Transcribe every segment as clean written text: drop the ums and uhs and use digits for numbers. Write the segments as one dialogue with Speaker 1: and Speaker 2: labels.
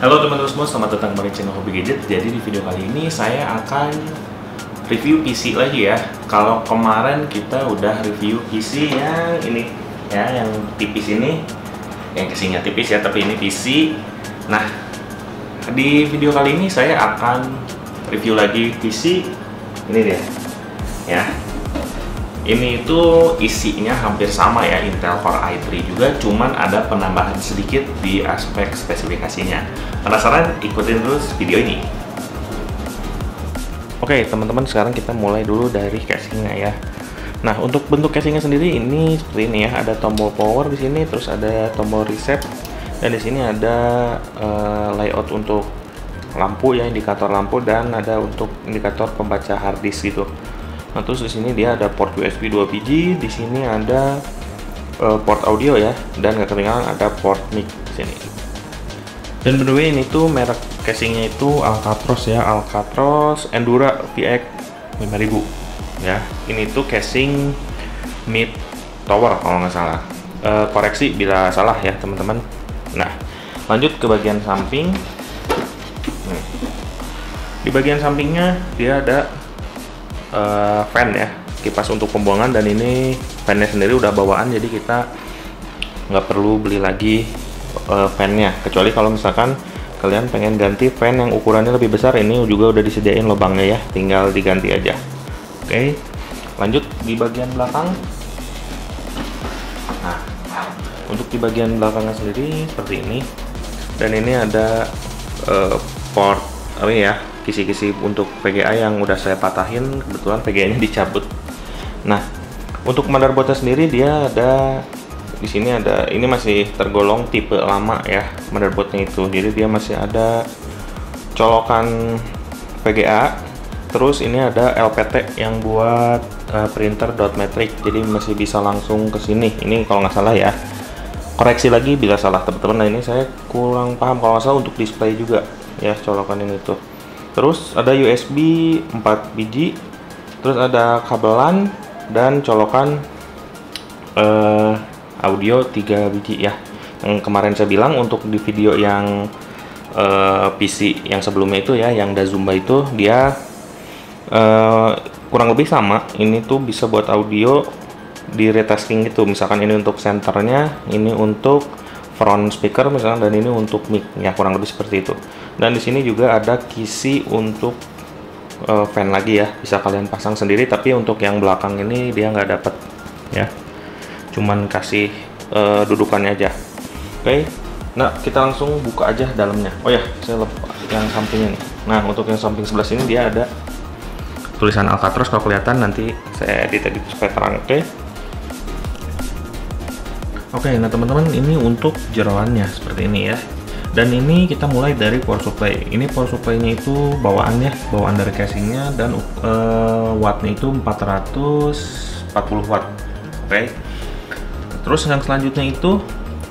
Speaker 1: Halo teman-teman semua, selamat datang kembali di channel Hobi Gadget. Jadi di video kali ini saya akan review PC lagi ya. Kalau kemarin kita udah review PC yang ini ya, yang tipis ini, yang casingnya tipis ya, tapi ini PC. Nah, di video kali ini saya akan review lagi PC ini dia ya. Ini itu isinya hampir sama ya, Intel Core i3 juga, cuman ada penambahan sedikit di aspek spesifikasinya. Penasaran? Ikutin terus video ini. Oke teman-teman, sekarang kita mulai dulu dari casingnya ya. Nah, untuk bentuk casingnya sendiri ini seperti ini ya, ada tombol power di sini, terus ada tombol reset, dan di sini ada layout untuk lampu ya, indikator lampu, dan ada untuk indikator pembaca hard disk gitu. Nah, terus di sini dia ada port USB 2 biji, di sini ada port audio ya, dan nggak ketinggalan ada port mic di sini. Dan by the way, ini tuh merek casingnya itu Alcatros ya, Alcatros Endura VX 5000 ya. Ini tuh casing mid tower kalau nggak salah. Koreksi bila salah ya teman-teman. Nah, lanjut ke bagian samping. Di bagian sampingnya dia ada fan ya, kipas untuk pembuangan, dan ini fannya sendiri udah bawaan, jadi kita nggak perlu beli lagi fannya, kecuali kalau misalkan kalian pengen ganti fan yang ukurannya lebih besar. Ini juga udah disediain lubangnya ya, tinggal diganti aja. Oke, lanjut di bagian belakang. Nah, untuk di bagian belakangnya sendiri seperti ini, dan ini ada port ya, kisi-kisi untuk VGA yang udah saya patahin, kebetulan VGA-nya dicabut. Nah, untuk motherboardnya sendiri dia ada di sini, ada ini masih tergolong tipe lama ya motherboardnya itu, jadi dia masih ada colokan VGA. Terus ini ada LPT yang buat printer dot matrix, jadi masih bisa langsung ke sini. Ini kalau nggak salah ya, koreksi lagi bila salah teman-teman. Nah, ini saya kurang paham, kalau nggak salah untuk display juga ya colokan ini tuh. Terus ada USB 4 biji, terus ada kabelan dan colokan audio 3 biji ya. Yang kemarin saya bilang untuk di video yang PC yang sebelumnya itu ya, yang Dazumba itu, dia kurang lebih sama. Ini tuh bisa buat audio di retesting gitu. Misalkan ini untuk senternya, ini untuk front speaker misalkan, dan ini untuk mic ya, kurang lebih seperti itu. Dan di sini juga ada kisi untuk fan lagi ya, bisa kalian pasang sendiri, tapi untuk yang belakang ini dia nggak dapat ya, cuman kasih dudukannya aja. Oke, nah kita langsung buka aja dalamnya. Oh ya, saya lepas yang sampingnya nih. Nah, untuk yang samping sebelah sini dia ada tulisan Alcatros, kalau kelihatan nanti saya edit supaya terang. Oke, nah teman-teman, ini untuk jeroannya seperti ini ya. Dan ini kita mulai dari power supply. Ini power supply-nya itu bawaan ya, bawaan dari casingnya, dan wattnya itu 440 watt. Oke. Terus yang selanjutnya itu,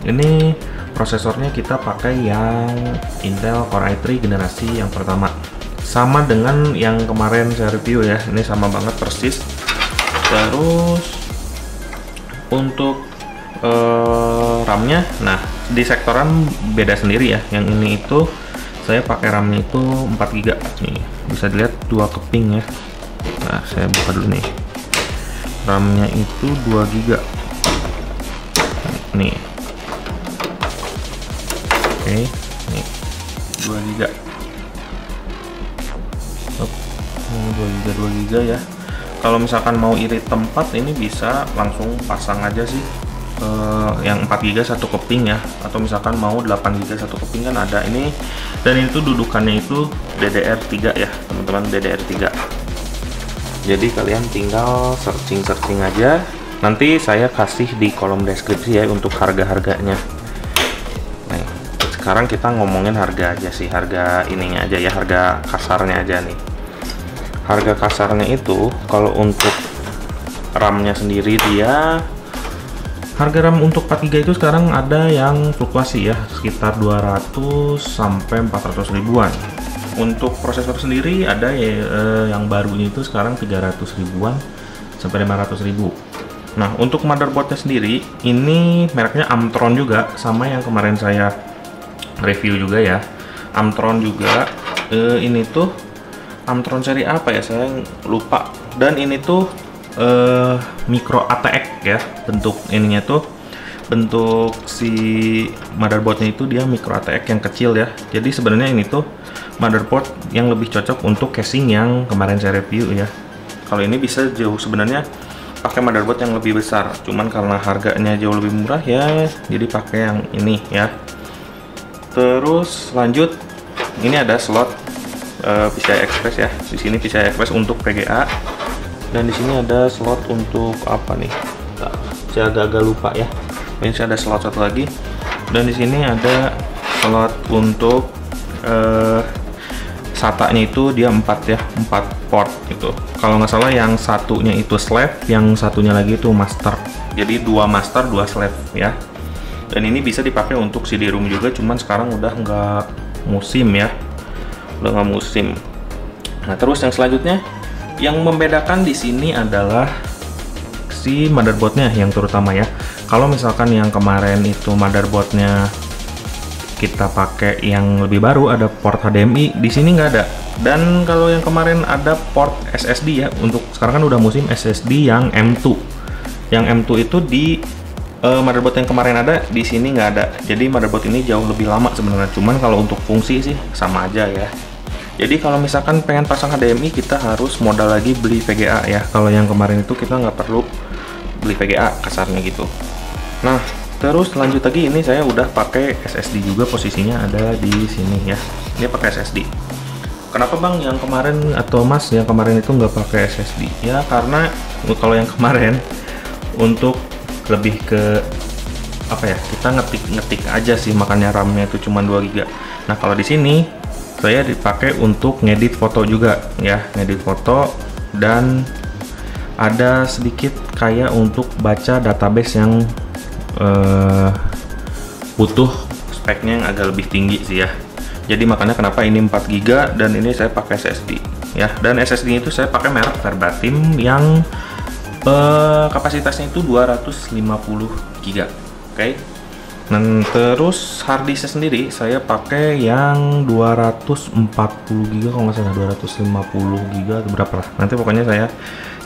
Speaker 1: ini prosesornya kita pakai yang Intel Core i3 generasi yang pertama. Sama dengan yang kemarin saya review ya, ini sama banget persis. Terus untuk RAM-nya, nah di sektor RAM beda sendiri ya. Yang ini itu saya pakai RAM-nya itu 4 GB nih, bisa dilihat 2 keping ya. Nah, saya buka dulu nih, RAM-nya itu 2 GB nih. Oke, nih 2 GB. 2 GB ya. Kalau misalkan mau irit tempat, ini bisa langsung pasang aja sih. Yang 4 GB satu keping ya, atau misalkan mau 8 GB satu keping kan ada ini. Dan itu dudukannya itu DDR3 ya teman-teman, DDR3. Jadi kalian tinggal searching aja, nanti saya kasih di kolom deskripsi ya untuk harga-harganya. Nah, sekarang kita ngomongin harga aja sih, harga ininya aja ya, harga kasarnya aja nih. Harga kasarnya itu kalau untuk RAM-nya sendiri, dia harga RAM untuk 4 GB itu sekarang ada yang fluktuasi ya, sekitar 200 sampai 400 ribuan. Untuk prosesor sendiri ada ya, yang barunya itu sekarang 300 ribuan sampai 500 ribu. Nah, untuk motherboardnya sendiri, ini mereknya Amtron juga, sama yang kemarin saya review juga ya. Amtron juga. Ini tuh Amtron seri apa ya, saya lupa. Dan ini tuh micro ATX ya, bentuk ininya tuh, bentuk si motherboardnya itu dia micro ATX yang kecil ya. Jadi sebenarnya ini tuh motherboard yang lebih cocok untuk casing yang kemarin saya review ya. Kalau ini bisa jauh sebenarnya pakai motherboard yang lebih besar, cuman karena harganya jauh lebih murah ya, jadi pakai yang ini ya. Terus lanjut, ini ada slot PCI Express ya. Di sini PCI Express untuk VGA, dan di sini ada slot untuk apa nih? Saya agak-agak lupa ya. Ini ada slot satu lagi, dan di sini ada slot untuk SATA-nya itu dia 4 ya, 4 port itu. Kalau nggak salah yang satunya itu slave, yang satunya lagi itu master. Jadi 2 master, 2 slave ya. Dan ini bisa dipakai untuk CD-ROM juga, cuman sekarang udah nggak musim ya. Udah nggak musim. Nah, terus yang selanjutnya yang membedakan di sini adalah si motherboardnya yang terutama ya. Kalau misalkan yang kemarin itu motherboardnya kita pakai yang lebih baru, ada port HDMI, di sini nggak ada. Dan kalau yang kemarin ada port SSD ya, untuk sekarang kan udah musim SSD yang M2. Yang M2 itu di motherboard yang kemarin ada, di sini nggak ada. Jadi motherboard ini jauh lebih lama sebenarnya. Cuman kalau untuk fungsi sih sama aja ya. Jadi kalau misalkan pengen pasang HDMI, kita harus modal lagi beli VGA ya. Kalau yang kemarin itu kita nggak perlu beli VGA kasarnya gitu. Nah, terus lanjut lagi, ini saya udah pakai SSD juga, posisinya ada di sini ya. Ini pakai SSD. Kenapa bang yang kemarin atau mas yang kemarin itu nggak pakai SSD? Ya karena kalau yang kemarin untuk lebih ke apa ya, kita ngetik aja sih, makanya RAM-nya itu cuma 2 GB. Nah kalau di sini saya dipakai untuk ngedit foto juga ya, ngedit foto, dan ada sedikit kayak untuk baca database yang butuh speknya yang agak lebih tinggi sih ya. Jadi makanya kenapa ini 4 GB dan ini saya pakai SSD ya. Dan SSD itu saya pakai merek Verbatim yang kapasitasnya itu 250 GB. Oke. Dan terus harddisknya sendiri saya pakai yang 240 GB kalau nggak salah, 250 GB atau berapa lah. Nanti pokoknya saya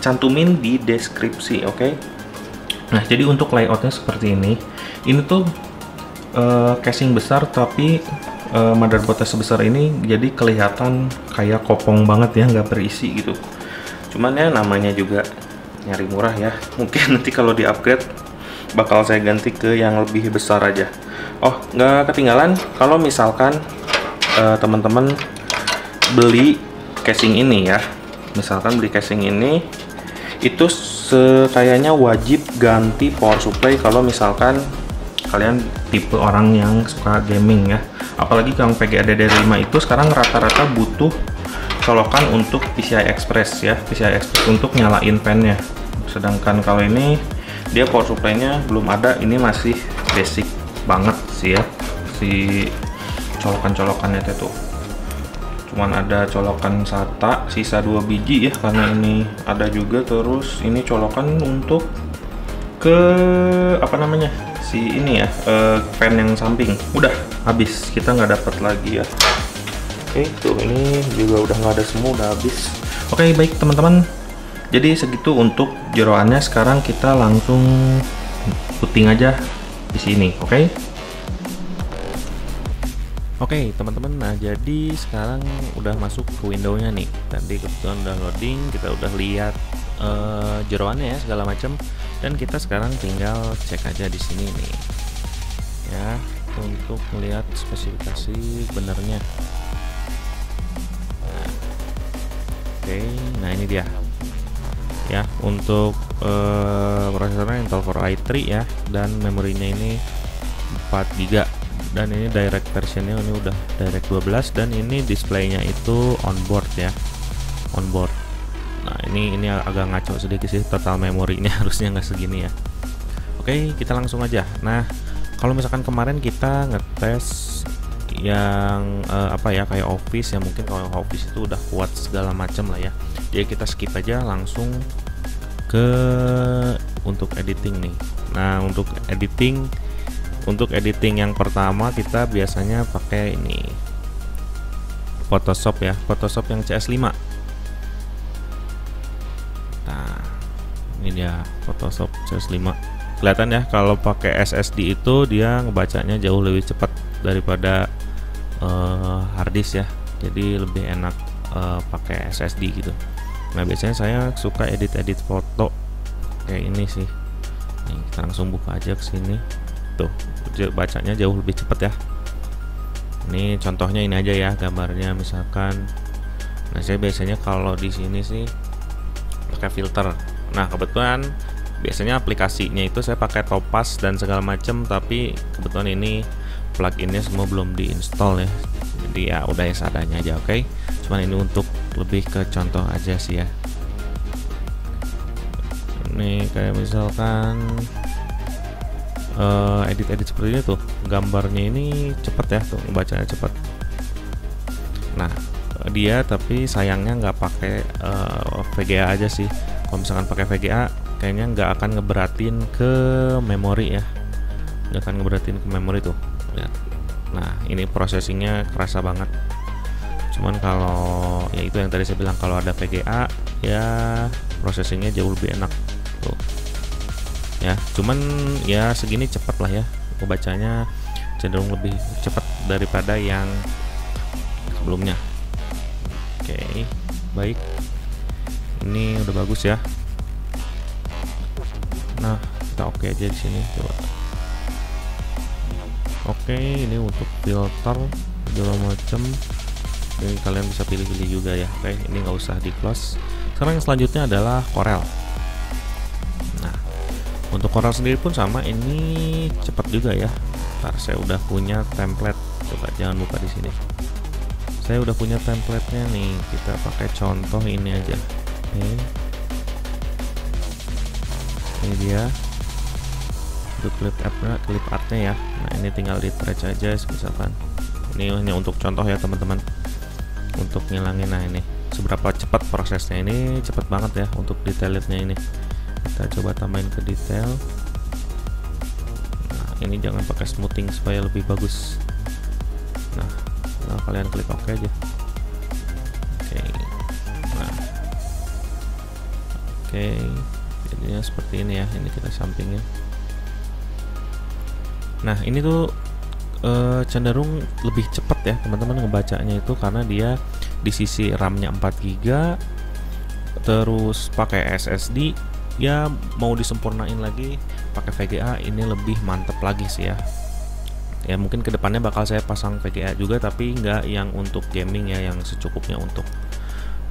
Speaker 1: cantumin di deskripsi, oke? Nah, jadi untuk layoutnya seperti ini. Ini tuh casing besar, tapi motherboardnya sebesar ini jadi kelihatan kayak kopong banget ya, nggak berisi gitu. Cuman ya namanya juga nyari murah ya. Mungkin nanti kalau di upgrade bakal saya ganti ke yang lebih besar aja. Oh, nggak ketinggalan kalau misalkan teman-teman beli casing ini ya. Misalkan beli casing ini, itu kayaknya wajib ganti power supply kalau misalkan kalian tipe orang yang suka gaming ya. Apalagi kalau VGA DDR5 itu sekarang rata-rata butuh colokan untuk PCI Express ya, PCI Express untuk nyalain fan-nya. Sedangkan kalau ini dia power supply-nya belum ada, ini masih basic banget sih ya, si colokan-colokannya itu tuh. Cuman ada colokan SATA sisa 2 biji ya, karena ini ada juga. Terus ini colokan untuk ke apa namanya, si ini ya, fan yang samping. Udah habis, kita nggak dapat lagi ya. Oke, tuh ini juga udah nggak ada semua, udah habis. Oke, baik teman-teman, jadi segitu untuk jeroannya. Sekarang kita langsung puting aja di sini, oke? Oke teman-teman, nah jadi sekarang udah masuk ke window-nya nih. Tadi kebetulan udah loading, kita udah lihat jeroannya ya segala macam, dan kita sekarang tinggal cek aja di sini nih ya, untuk melihat spesifikasi benernya. Nah, oke, nah ini dia ya, untuk prosesornya Intel Core i3 ya, dan memorinya ini 4 GB. Dan ini direct versionnya ini udah direct 12, dan ini displaynya itu onboard ya, onboard. Nah ini agak ngaco sedikit sih, total memorinya harusnya nggak segini ya. Oke, kita langsung aja. Nah kalau misalkan kemarin kita ngetes yang apa ya, kayak Office ya, mungkin kalau Office itu udah kuat segala macam lah ya, jadi kita skip aja langsung ke untuk editing nih. Nah untuk editing yang pertama kita biasanya pakai ini Photoshop ya, Photoshop yang CS5. Nah, ini dia Photoshop CS5. Kelihatan ya kalau pakai SSD itu dia ngebacanya jauh lebih cepat daripada harddisk ya. Jadi lebih enak pakai SSD gitu. Nah, biasanya saya suka edit foto kayak ini sih. Nih, kita langsung buka aja ke sini. Tuh, bacanya jauh lebih cepat ya. Ini contohnya ini aja ya gambarnya misalkan. Nah, saya biasanya kalau di sini sih pakai filter. Nah, kebetulan biasanya aplikasinya itu saya pakai Topaz dan segala macam, tapi kebetulan ini pluginnya semua belum diinstal ya. Jadi ya udah ya seadanya aja, oke. Cuman ini untuk lebih ke contoh aja sih ya. Nih kayak misalkan edit seperti ini tuh, gambarnya ini cepet ya tuh, bacanya cepet. Nah, dia tapi sayangnya nggak pakai VGA aja sih. Kalau misalkan pakai VGA kayaknya nggak akan ngeberatin ke memori ya, nggak akan ngeberatin ke memori tuh. Lihat. Nah, ini processingnya kerasa banget. Cuman kalau ya itu yang tadi saya bilang, kalau ada VGA ya processingnya jauh lebih enak tuh ya. Cuman ya segini cepat lah ya, bacanya cenderung lebih cepat daripada yang sebelumnya. Oke, baik, ini udah bagus ya. Nah, kita oke aja di sini coba. Oke, ini untuk filter segala macam. Ini kalian bisa pilih-pilih juga ya. Oke, ini nggak usah di close. Sekarang yang selanjutnya adalah Corel. Nah, untuk Corel sendiri pun sama, ini cepat juga ya. Ntar saya udah punya template. Coba jangan lupa di sini. Saya udah punya template-nya nih. Kita pakai contoh ini aja. Oke. Ini dia. Untuk clip artnya ya. Nah, ini tinggal di trace aja misalkan. Ini hanya untuk contoh ya teman-teman. Untuk ngilangin, nah ini seberapa cepat prosesnya, ini cepat banget ya untuk detailnya ini. Kita coba tambahin ke detail. Nah, ini jangan pakai smoothing supaya lebih bagus. Nah, kalian klik OK aja. Oke. Nah, oke, jadinya seperti ini ya. Ini kita sampingin. Nah, ini tuh cenderung lebih cepat ya teman-teman ngebacanya itu, karena dia di sisi RAM-nya 4 GB, terus pakai SSD ya. Mau disempurnain lagi pakai VGA, ini lebih mantep lagi sih ya. Ya mungkin kedepannya bakal saya pasang VGA juga, tapi nggak yang untuk gaming ya, yang secukupnya untuk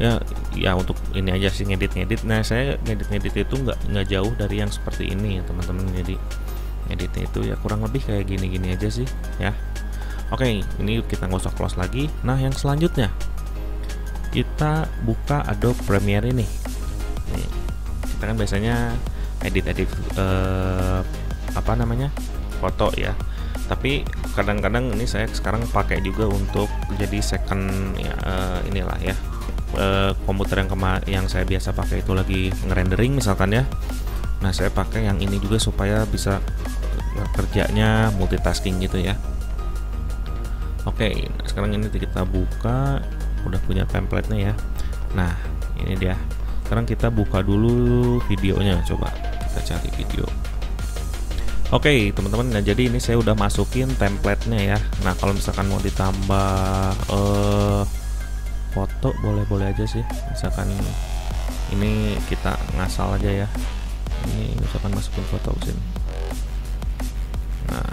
Speaker 1: ya untuk ini aja sih, ngedit. Nah, saya ngedit itu nggak jauh dari yang seperti ini ya teman-teman. Jadi editnya itu ya kurang lebih kayak gini-gini aja sih ya. Oke, ini kita nggak usah close lagi. Nah, yang selanjutnya kita buka Adobe Premiere ini. Nih, kita kan biasanya edit apa namanya, foto ya. Tapi kadang-kadang ini saya sekarang pakai juga untuk jadi second ya, inilah ya, komputer yang saya biasa pakai itu lagi ngerendering misalkan ya. Nah, saya pakai yang ini juga supaya bisa kerjanya multitasking gitu ya. Oke, nah sekarang ini kita buka, udah punya template-nya ya. Nah, ini dia. Sekarang kita buka dulu videonya, coba kita cari video. Oke, teman-teman, nah jadi ini saya udah masukin template-nya ya. Nah, kalau misalkan mau ditambah foto, boleh-boleh aja sih. Misalkan ini kita ngasal aja ya. Ini misalkan masukin foto ke sini. Nah,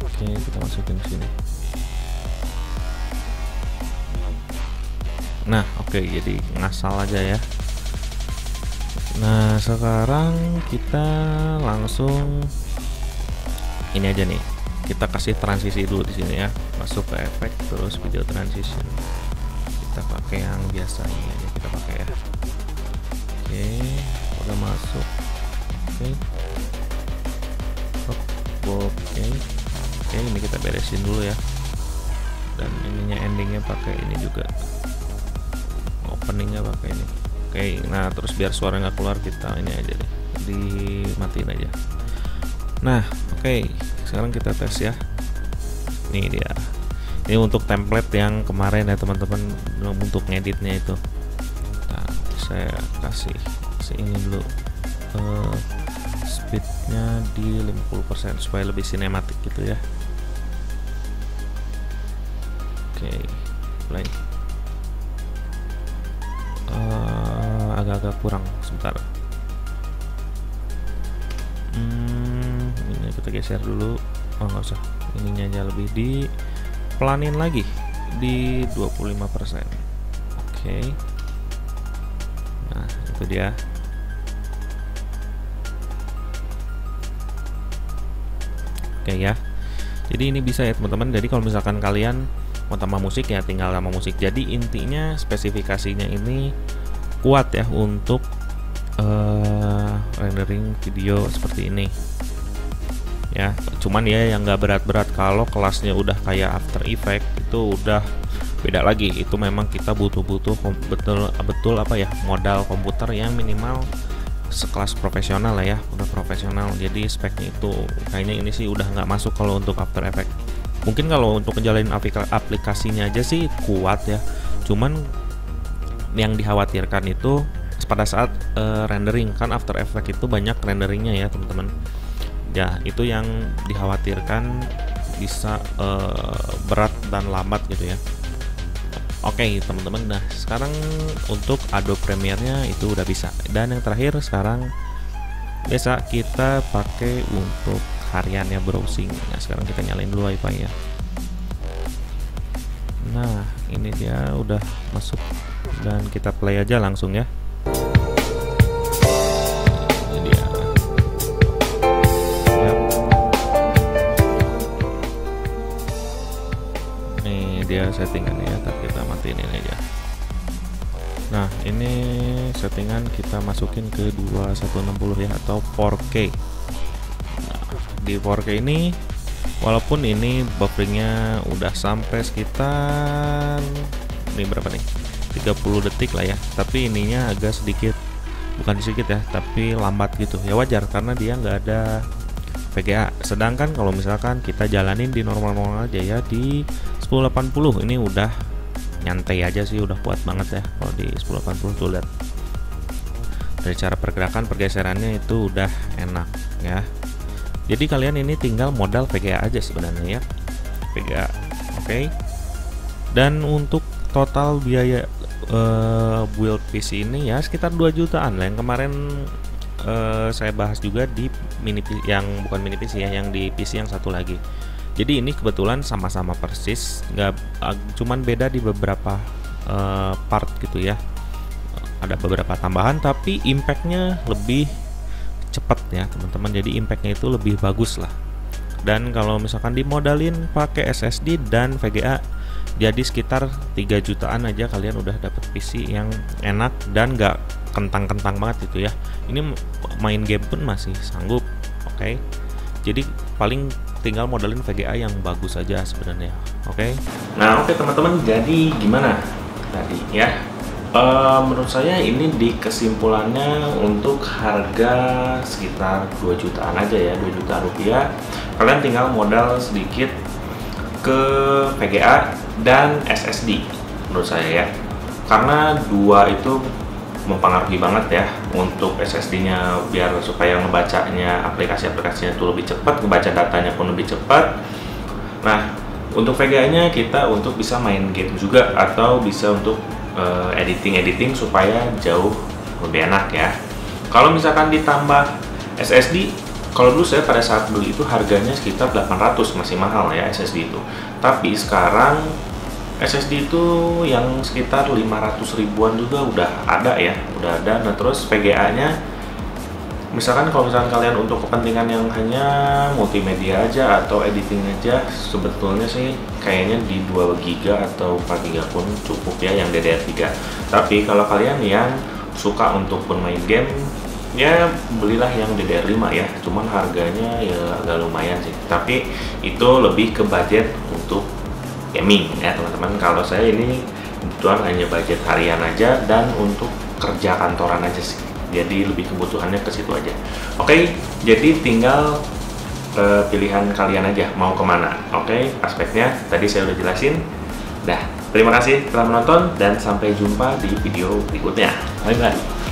Speaker 1: oke, kita masukin ke sini. Nah, oke, jadi ngasal aja ya. Nah, sekarang kita langsung ini aja nih. Kita kasih transisi dulu di sini ya. Masuk ke efek, terus video transition. Kita pakai yang biasa ini aja, kita pakai ya. Oke, udah masuk. Oke. Oke, ini kita beresin dulu ya. Dan ininya endingnya pakai ini juga. Openingnya pakai ini. Oke, nah terus biar suara nggak keluar kita ini aja deh, dimatiin aja. Nah, oke, sekarang kita tes ya. Nih dia. Ini untuk template yang kemarin ya teman-teman, untuk ngeditnya itu. Nah, saya kasih ini dulu, speednya di 50% supaya lebih sinematik gitu ya. Oke, play. Agak-agak kurang sebentar. Ini kita geser dulu. Oh nggak usah, ininya aja lebih di pelanin lagi di 25%. Oke. Nah itu dia. Oke ya. Jadi ini bisa ya teman-teman. Jadi kalau misalkan kalian mau tambah musik ya tinggal tambah musik. Jadi intinya spesifikasinya ini kuat ya untuk rendering video seperti ini ya. Cuman ya yang nggak berat-berat. Kalau kelasnya udah kayak After Effects itu udah beda lagi. Itu memang kita butuh betul apa ya, modal komputer yang minimal sekelas profesional lah ya, udah profesional. Jadi speknya itu kayaknya ini sih udah nggak masuk kalau untuk After Effects. Mungkin kalau untuk ngejalanin aplikasinya aja sih kuat ya. Cuman yang dikhawatirkan itu pada saat rendering, kan After Effects itu banyak renderingnya ya teman-teman. Ya itu yang dikhawatirkan bisa berat dan lambat gitu ya. Oke teman-teman, nah sekarang untuk Adobe Premiere-nya itu udah bisa. Dan yang terakhir sekarang biasa kita pakai untuk hariannya browsing. Nah sekarang kita nyalain dulu Wi-Fi ya. Nah ini dia udah masuk dan kita play aja langsung ya. Ini dia. Yap. Nih dia settingannya ya, tapi kita matiin ini aja. Nah ini settingan kita masukin ke 2160 ya, atau 4K. Nah, di 4K ini walaupun ini bufferingnya udah sampai sekitar ini berapa nih, 30 detik lah ya, tapi ininya agak sedikit, bukan sedikit ya, tapi lambat gitu ya. Wajar karena dia nggak ada VGA. Sedangkan kalau misalkan kita jalanin di normal-normal aja ya, di 1080 ini udah nyantai aja sih, udah kuat banget ya. Kalau di 1080 tuh lihat dari cara pergerakan pergeserannya itu udah enak ya. Jadi kalian ini tinggal modal VGA aja sebenarnya ya, VGA. Oke. Dan untuk total biaya build PC ini ya sekitar 2 jutaan lah. Yang kemarin saya bahas juga di mini PC, yang bukan mini PC ya, yang di PC yang satu lagi. Jadi ini kebetulan sama-sama persis, nggak cuman beda di beberapa part gitu ya. Ada beberapa tambahan tapi impactnya lebih cepat ya teman-teman. Jadi impactnya itu lebih bagus lah. Dan kalau misalkan dimodalin pakai SSD dan VGA, jadi sekitar 3 jutaan aja kalian udah dapet PC yang enak dan nggak kentang-kentang banget gitu ya. Ini main game pun masih sanggup. Oke. Jadi paling tinggal modalin VGA yang bagus aja sebenarnya. Oke. Nah, oke teman-teman, jadi gimana tadi ya? Menurut saya ini di kesimpulannya untuk harga sekitar 2 jutaan aja ya, 2 juta rupiah. Kalian tinggal modal sedikit ke VGA dan SSD menurut saya ya. Karena dua itu mempengaruhi banget ya. Untuk SSD-nya biar supaya ngebacanya aplikasi-aplikasinya itu lebih cepat, ngebaca datanya pun lebih cepat. Nah, untuk VGA-nya kita untuk bisa main game juga atau bisa untuk editing supaya jauh lebih enak ya. Kalau misalkan ditambah SSD, kalau dulu saya pada saat beli itu harganya sekitar 800, masih mahal ya SSD itu. Tapi sekarang SSD itu yang sekitar 500 ribuan juga udah ada ya, udah ada. Nah terus VGA-nya, misalkan kalau misalkan kalian untuk kepentingan yang hanya multimedia aja atau editing aja, sebetulnya sih kayaknya di 2 GB atau 4 GB pun cukup ya yang DDR3. Tapi kalau kalian yang suka untuk bermain game, ya belilah yang DDR5 ya. Cuman harganya ya agak lumayan sih. Tapi itu lebih ke budget untuk gaming ya teman-teman. Kalau saya ini kebetulan hanya budget harian aja dan untuk kerja kantoran aja sih. Jadi lebih kebutuhannya ke situ aja. Oke, jadi tinggal pilihan kalian aja mau kemana. Oke, aspeknya tadi saya udah jelasin. Dah, terima kasih telah menonton dan sampai jumpa di video berikutnya. Bye bye.